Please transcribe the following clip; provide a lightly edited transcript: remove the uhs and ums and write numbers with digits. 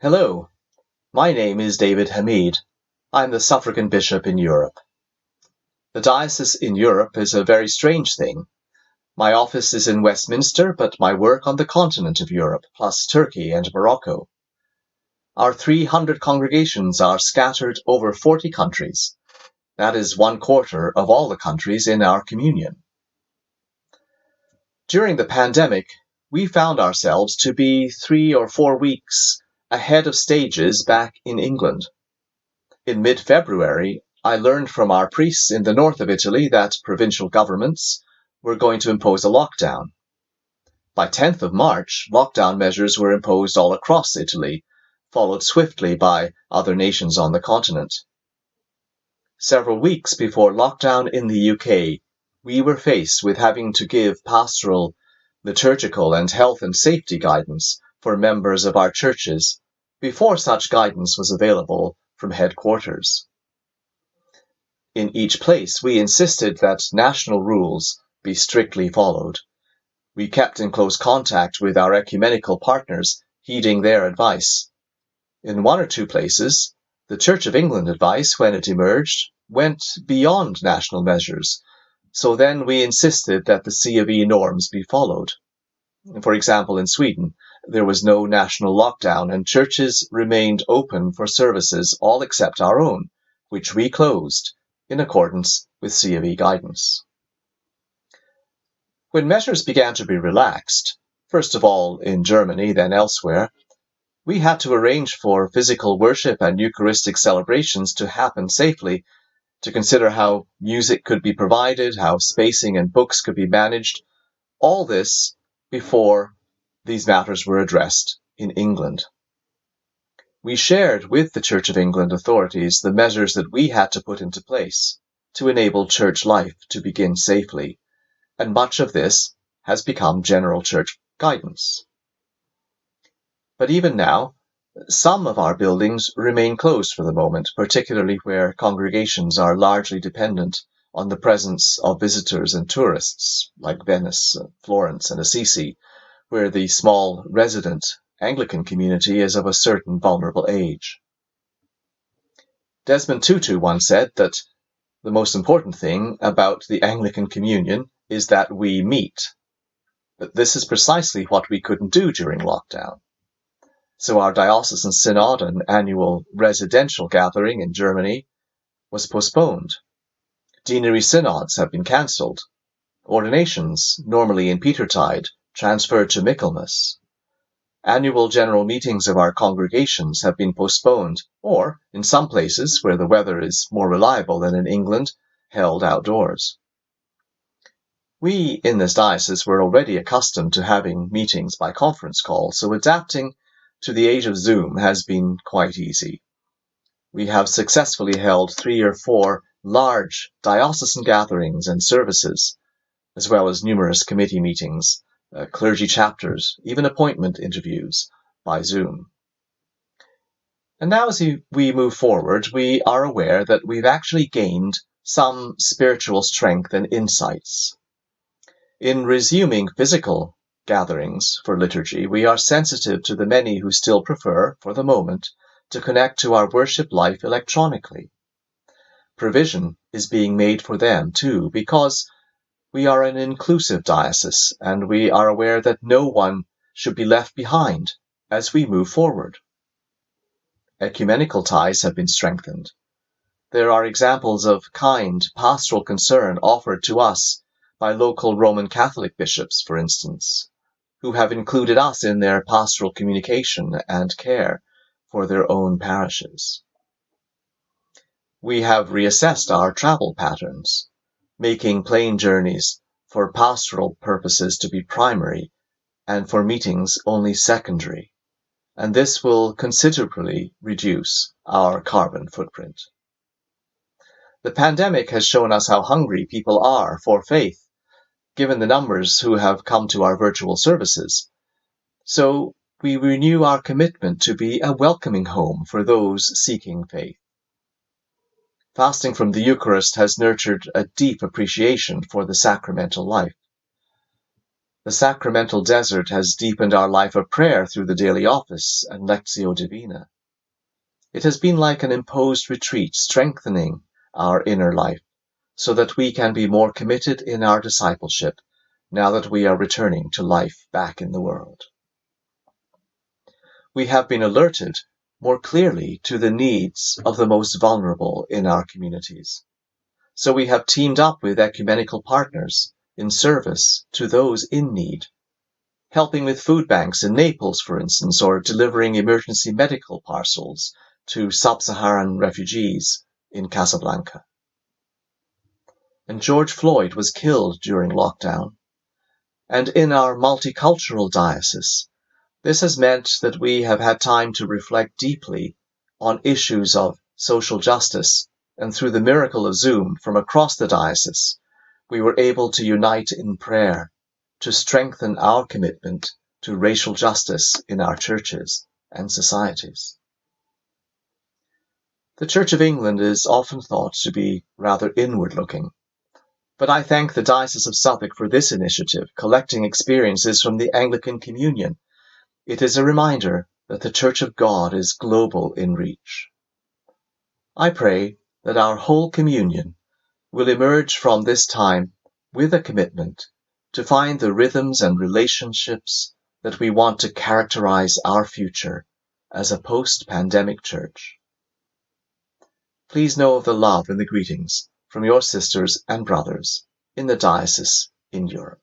Hello, my name is David Hamid. I'm the Suffragan Bishop in Europe. The diocese in Europe is a very strange thing. My office is in Westminster, but my work on the continent of Europe, plus Turkey and Morocco. Our 300 congregations are scattered over 40 countries. That is 1/4 of all the countries in our communion. During the pandemic, we found ourselves to be 3 or 4 weeks ahead of stages back in England. In mid-February, I learned from our priests in the north of Italy that provincial governments were going to impose a lockdown. By 10th of March, lockdown measures were imposed all across Italy, followed swiftly by other nations on the continent. Several weeks before lockdown in the UK, we were faced with having to give pastoral, liturgical, and health and safety guidance for members of our churches before such guidance was available from headquarters. In each place, we insisted that national rules be strictly followed. We kept in close contact with our ecumenical partners, heeding their advice. In 1 or 2 places, the Church of England advice, when it emerged, went beyond national measures, so then we insisted that the C of E norms be followed. For example, in Sweden, there was no national lockdown and churches remained open for services all except our own, which we closed in accordance with C of E guidance. When measures began to be relaxed, first of all in Germany, then elsewhere, we had to arrange for physical worship and Eucharistic celebrations to happen safely, to consider how music could be provided, how spacing and books could be managed, all this before these matters were addressed in England. We shared with the Church of England authorities the measures that we had to put into place to enable church life to begin safely, and much of this has become general church guidance. But even now, some of our buildings remain closed for the moment, particularly where congregations are largely dependent on the presence of visitors and tourists, like Venice, Florence, and Assisi, where the small resident Anglican community is of a certain vulnerable age. Desmond Tutu once said that the most important thing about the Anglican communion is that we meet. But this is precisely what we couldn't do during lockdown. So our diocesan synod, an annual residential gathering in Germany, was postponed. Deanery synods have been cancelled. Ordinations, normally in Petertide, transferred to Michaelmas. Annual general meetings of our congregations have been postponed, or, in some places where the weather is more reliable than in England, held outdoors. We in this diocese were already accustomed to having meetings by conference call, so adapting to the age of Zoom has been quite easy. We have successfully held 3 or 4 large diocesan gatherings and services, as well as numerous committee meetings, clergy chapters, even appointment interviews by Zoom. And now as we move forward, we are aware that we've actually gained some spiritual strength and insights. In resuming physical gatherings for liturgy, we are sensitive to the many who still prefer, for the moment, to connect to our worship life electronically. Provision is being made for them, too, because we are an inclusive diocese, and we are aware that no one should be left behind as we move forward. Ecumenical ties have been strengthened. There are examples of kind pastoral concern offered to us by local Roman Catholic bishops, for instance, who have included us in their pastoral communication and care for their own parishes. We have reassessed our travel patterns, making plane journeys for pastoral purposes to be primary and for meetings only secondary, and this will considerably reduce our carbon footprint. The pandemic has shown us how hungry people are for faith, given the numbers who have come to our virtual services. So we renew our commitment to be a welcoming home for those seeking faith. Fasting from the Eucharist has nurtured a deep appreciation for the sacramental life. The sacramental desert has deepened our life of prayer through the daily office and Lectio Divina. It has been like an imposed retreat, strengthening our inner life, so that we can be more committed in our discipleship now that we are returning to life back in the world. We have been alerted more clearly to the needs of the most vulnerable in our communities. So we have teamed up with ecumenical partners in service to those in need, helping with food banks in Naples, for instance, or delivering emergency medical parcels to sub-Saharan refugees in Casablanca. And George Floyd was killed during lockdown. And in our multicultural diocese, this has meant that we have had time to reflect deeply on issues of social justice, and through the miracle of Zoom from across the diocese, we were able to unite in prayer to strengthen our commitment to racial justice in our churches and societies. The Church of England is often thought to be rather inward-looking, but I thank the Diocese of Suffolk for this initiative, collecting experiences from the Anglican Communion. It is a reminder that the Church of God is global in reach. I pray that our whole communion will emerge from this time with a commitment to find the rhythms and relationships that we want to characterize our future as a post-pandemic church. Please know of the love and the greetings from your sisters and brothers in the diocese in Europe.